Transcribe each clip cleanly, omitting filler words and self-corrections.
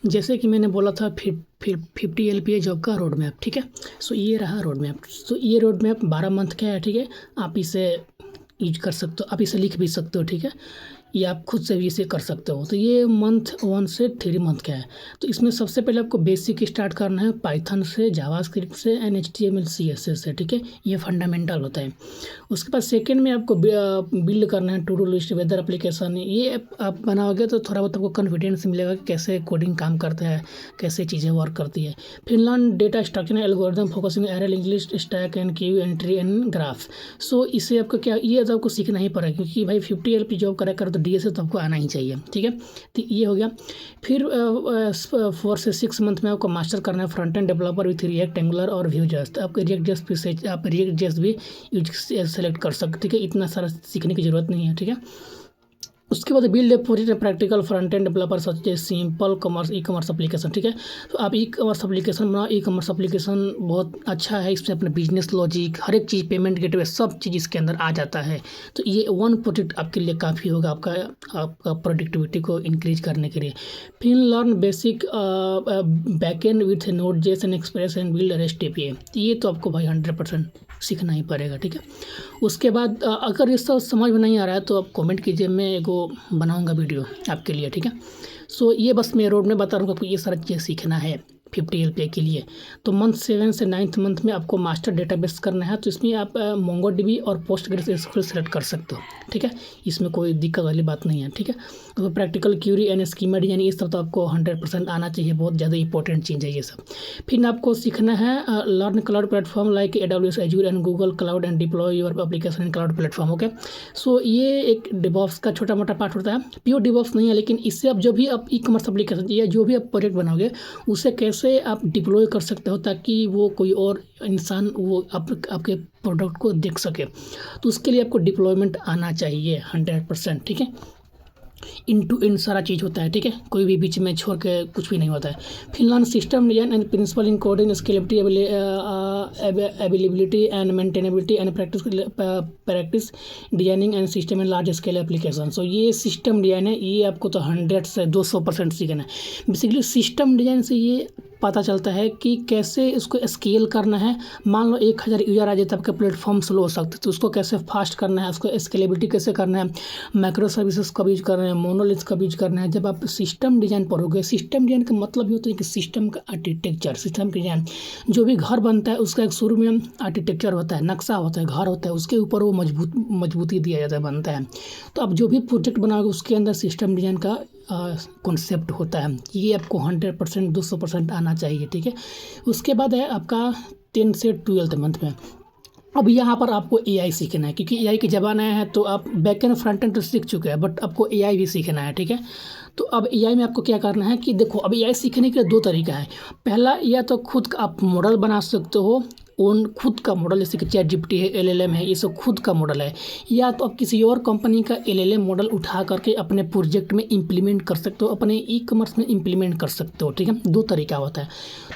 जैसे कि मैंने बोला था फिर 50 LPA जॉब का रोड मैप, ठीक है। ये रहा रोड मैप। ये रोड मैप 12 मंथ का है, ठीक है। आप इसे यूज कर सकते हो, आप इसे लिख भी सकते हो, ठीक है। या आप खुद से भी इसे कर सकते हो। तो ये मंथ 1 से 3 मंथ का है। तो इसमें सबसे पहले आपको बेसिक स्टार्ट करना है पाइथन से, जावास्क्रिप्ट से एंड HTML CSS से, ठीक है। ये फंडामेंटल होता है। उसके बाद सेकेंड में आपको बिल्ड करना है to do list, weather application. ये आप बनाओगे तो थोड़ा बहुत आपको कॉन्फिडेंस मिलेगा कि कैसे कोडिंग काम करता है, कैसे चीज़ें वर्क करती है। फिर learn data structure algorithm focusing array English stack and Q entry and graph. इसे आपको क्या, ये तो आपको सीखना ही पड़ेगा, क्योंकि भाई 50 LP जॉब करा कर तो DSA तो आपको आना ही चाहिए, ठीक है। तो ये हो गया। फिर 4 से 6 मंथ में आपको मास्टर करना है front end developer with react angular और Vue.js। तो आपको React.js भी आप React.js भी यूज सेलेक्ट कर सकते, ठीक है। इतना सारा सीखने की ज़रूरत नहीं है, ठीक है। उसके बाद build a project practical front end developer such a simple commerce e commerce application, ठीक है। तो आप ई कॉमर्स एप्लीकेशन बनाओ। ई कॉमर्स एप्लीकेशन बहुत अच्छा है, इसमें अपने बिजनेस लॉजिक, हर एक चीज़, पेमेंट गेटवे, सब चीज़ इसके अंदर आ जाता है। तो ये 1 प्रोजेक्ट आपके लिए काफ़ी होगा आपका प्रोडक्टिविटी को इंक्रीज करने के लिए। फिर learn basic backend with Node.js and express and build REST API। ये तो आपको भाई 100% सीखना ही पड़ेगा, ठीक है। उसके बाद अगर ये सब समझ में नहीं आ रहा है तो आप कमेंट कीजिए, मैं एगो बनाऊंगा वीडियो आपके लिए, ठीक है। ये बस मैं रोड में बता रहा हूँ, आपको ये सारी चीज़ें सीखना है 50 LPA के लिए। तो मंथ 7 से 9th मंथ में आपको मास्टर डेटाबेस करना है। तो इसमें आप MongoDB और PostgreSQL सेलेक्ट कर सकते हो, ठीक है। इसमें कोई दिक्कत वाली बात नहीं है, ठीक है। तो practical query and schema design, ये सब तो आपको 100% आना चाहिए, बहुत ज़्यादा इंपॉर्टेंट चीज़ है ये सब। फिर आपको सीखना है learn cloud platform like AWS Azure and Google cloud and deploy your application in cloud platform, okay. ये एक DevOps का छोटा मोटा पार्ट होता है, प्योर DevOps नहीं है, लेकिन इससे आप जो भी आप ई कॉमर्स एप्लीकेशन या जो भी आप प्रोजेक्ट बनाओगे उसे कैसे आप डिप्लॉय कर सकते हो ताकि वो कोई और इंसान वो आपके प्रोडक्ट को देख सके। तो उसके लिए आपको डिप्लॉयमेंट आना चाहिए 100%, ठीक है। इन सारा चीज़ होता है, ठीक है। कोई भी बीच में छोड़ के कुछ भी नहीं होता है। फिर learn system design and principle in coding scalability availability and maintainability and practice designing and system and large scale application. ये सिस्टम डिजाइन है, ये आपको तो 100 से 200% सीखना है। बेसिकली सिस्टम डिजाइन से ये पता चलता है कि कैसे इसको स्केल करना है। मान लो 1000 यूज़र आ जाए तो आपका प्लेटफॉर्म स्लो हो सकता है, तो उसको कैसे फास्ट करना है, उसको स्केलेबिलिटी कैसे करना है, माइक्रो सर्विसेज कब यूज करना है, मोनोलिथ कब यूज करना है। जब आप सिस्टम डिजाइन पढ़ोगे, सिस्टम डिजाइन का मतलब ये होता है कि सिस्टम का आर्किटेक्चर, सिस्टम का डिजाइन, जो भी घर बनता है उसका एक शुरू में आर्किटेक्चर होता है, नक्शा होता है, घर होता है, उसके ऊपर वो मजबूती दिया जाता है, बनता है। तो आप जो भी प्रोजेक्ट बनाओगे उसके अंदर सिस्टम डिजाइन का कॉन्सेप्ट होता है। ये आपको 100% 200% आना चाहिए, ठीक है। उसके बाद है आपका 10 से 12th मंथ में। अब यहाँ पर आपको AI सीखना है, क्योंकि AI के ज़माना है। तो आप बैकएंड फ्रंट एंड तो सीख चुके हैं, बट आपको AI भी सीखना है, ठीक है। तो अब AI में आपको क्या करना है कि देखो, अब AI सीखने के 2 तरीका है। पहला, या तो खुद का आप मॉडल बना सकते हो, ओन खुद का मॉडल, जैसे कि ChatGPT है, LLM है, ये सब खुद का मॉडल है। या तो आप किसी और कंपनी का LLM मॉडल उठा करके अपने प्रोजेक्ट में इम्प्लीमेंट कर सकते हो, अपने ई कॉमर्स में इम्प्लीमेंट कर सकते हो, ठीक है। 2 तरीका होता है।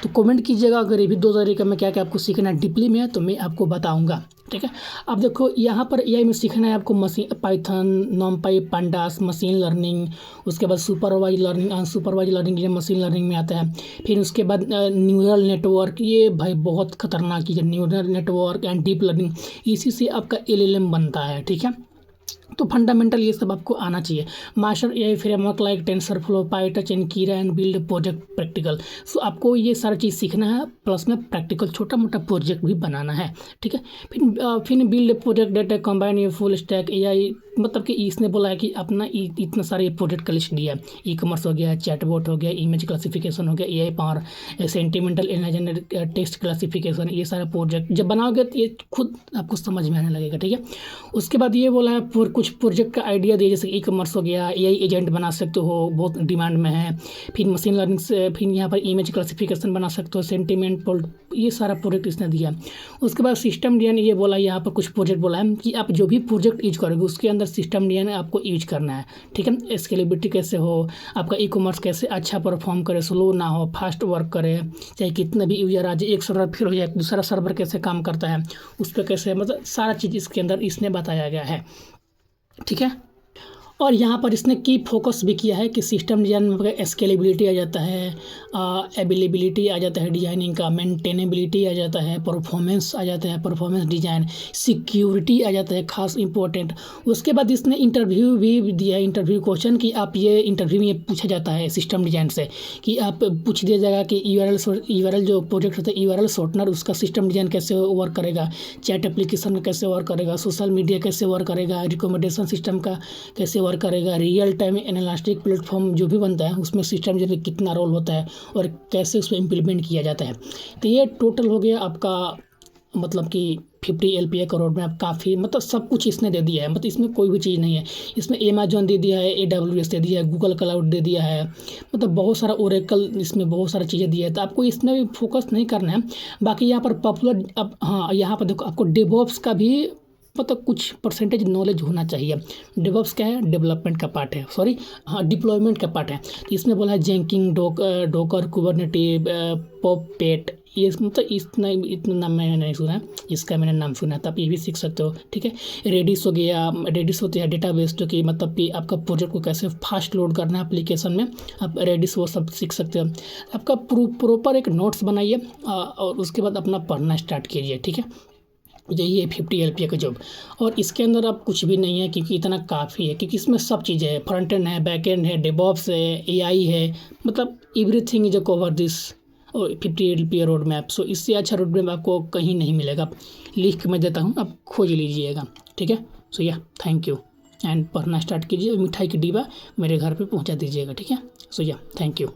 तो कमेंट कीजिएगा अगर ये भी 2 तरीका में क्या क्या आपको सीखना है डीपली में, तो मैं आपको बताऊँगा, ठीक है। अब देखो, यहाँ पर AI में सीखना है आपको Python, NumPy, pandas, machine learning. उसके बाद सुपरवाइज लर्निंग, अनसुपरवाइज लर्निंग ये मशीन लर्निंग में आता है। फिर उसके बाद न्यूरल नेटवर्क, ये भाई बहुत खतरनाक चीज़ है, neural network and deep learning. इसी से आपका LLM बनता है, ठीक है। तो फंडामेंटल ये सब आपको आना चाहिए। Master AI framework like TensorFlow, PyTorch and Keras and build project practical. आपको ये सारा चीज़ सीखना है, प्लस में प्रैक्टिकल छोटा मोटा प्रोजेक्ट भी बनाना है, ठीक है। फिर बिल्ड प्रोजेक्ट डेटा कंबाइन ये फुल स्टैक AI, मतलब कि इसने बोला है कि अपना इतना सारे प्रोजेक्ट का लिस्ट दिया है। ई कॉमर्स हो गया, चैटबॉट हो गया, इमेज क्लासिफिकेशन हो गया, AI power, sentimental analysis, text classification, ये सारा प्रोजेक्ट जब बनाओगे तो ये खुद आपको समझ में आने लगेगा, ठीक है। उसके बाद ये बोला है कुछ प्रोजेक्ट का आइडिया दिया, जैसे ई कॉमर्स हो गया, AI एजेंट बना सकते हो, बहुत डिमांड में है। फिर मशीन लर्निंग से फिर यहाँ पर इमेज क्लासिफिकेशन बना सकते हो, सेंटिमेंट, ये सारा प्रोजेक्ट इसने दिया। उसके बाद सिस्टम डिजाइन, ये बोला यहाँ पर कुछ प्रोजेक्ट बोला है कि आप जो भी प्रोजेक्ट यूज करोगे उसके अंदर सिस्टम डिजाइन आपको यूज करना है, ठीक है। स्केलेबिलिटी कैसे हो, आपका ई कॉमर्स कैसे अच्छा परफॉर्म करे, स्लो ना हो, फास्ट वर्क करे, चाहे कितना भी यूजर आ जाए, एक सर्वर फिर हो जाए, दूसरा सर्वर कैसे काम करता है, उस पर कैसे, मतलब सारा चीज़ इसके अंदर इसने बताया गया है, ठीक है। और यहाँ पर इसने की फोकस भी किया है कि सिस्टम डिज़ाइन में स्केलेबिलिटी आ जाता है, अवेलेबिलिटी आ जाता है डिजाइनिंग का, मेंटेनेबिलिटी आ जाता है, परफॉर्मेंस आ जाता है, परफॉर्मेंस डिज़ाइन, सिक्योरिटी आ जाता है खास इंपॉर्टेंट। उसके बाद इसने इंटरव्यू भी दिया है, इंटरव्यू क्वेश्चन कि आप ये इंटरव्यू में ये पूछा जाता है सिस्टम डिज़ाइन से कि आप पूछ दिया जाएगा कि यूआरएल जो प्रोजेक्ट होता है यूआरएल शॉर्टनर, उसका सिस्टम डिज़ाइन कैसे वर्क करेगा, चैट एप्लीकेशन कैसे वर्क करेगा, सोशल मीडिया कैसे वर्क करेगा, रिकमेंडेशन सिस्टम का कैसे वर्क करेगा, रियल टाइम एनालिटिक प्लेटफॉर्म जो भी बनता है उसमें सिस्टम डिज़ाइन में कितना रोल होता है और कैसे उसमें इम्प्लीमेंट किया जाता है। तो ये टोटल हो गया आपका मतलब कि 50 LPA का रोड मैप। काफ़ी मतलब सब कुछ इसने दे दिया है, मतलब इसमें कोई भी चीज़ नहीं है। इसमें अमेजॉन दे दिया है, AWS दे दिया है, गूगल क्लाउड दे दिया है, मतलब बहुत सारा ओरेकल, इसमें बहुत सारा चीज़ें दिया है। तो आपको इसमें भी फोकस नहीं करना है। बाकी यहाँ पर पॉपुलर अब हाँ यहाँ पर देखो आपको डेवऑप्स का भी मतलब कुछ परसेंटेज नॉलेज होना चाहिए। डेवऑप्स क्या है, डेवलपमेंट का पार्ट है, सॉरी हाँ डिप्लॉयमेंट का पार्ट है। तो इसमें बोला है जेंकिंग, डोकर, कुबरनेटिव, पॉपेट, ये मतलब इतना नाम मैंने नहीं सुना है, इसका मैंने नाम सुना है। तो आप ये भी सीख सकते हो, ठीक है। रेडिस हो गया, रेडिस होती है डेटाबेस जो कि मतलब कि आपका प्रोजेक्ट को कैसे फास्ट लोड करना है एप्लीकेशन में, आप रेडिस वो सब सीख सकते हो। आपका प्रॉपर एक नोट्स बनाइए और उसके बाद अपना पढ़ना स्टार्ट कीजिए, ठीक है। यही है 50 LPA का जॉब। और इसके अंदर अब कुछ भी नहीं है क्योंकि इतना काफ़ी है, क्योंकि इसमें सब चीज़ें है, फ्रंट एंड है, बैक एंड है, डेवऑप्स है, AI है, मतलब everything is a cover this और 50 LPA रोड मैप। सो इससे अच्छा रोड मैप आपको कहीं नहीं मिलेगा। लिख के मैं देता हूँ, आप खोज लीजिएगा, ठीक है। सो या थैंक यू एंड पढ़ना स्टार्ट कीजिए। मिठाई की डिब्बा मेरे घर पे पहुँचा दीजिएगा, ठीक है। सो या थैंक यू।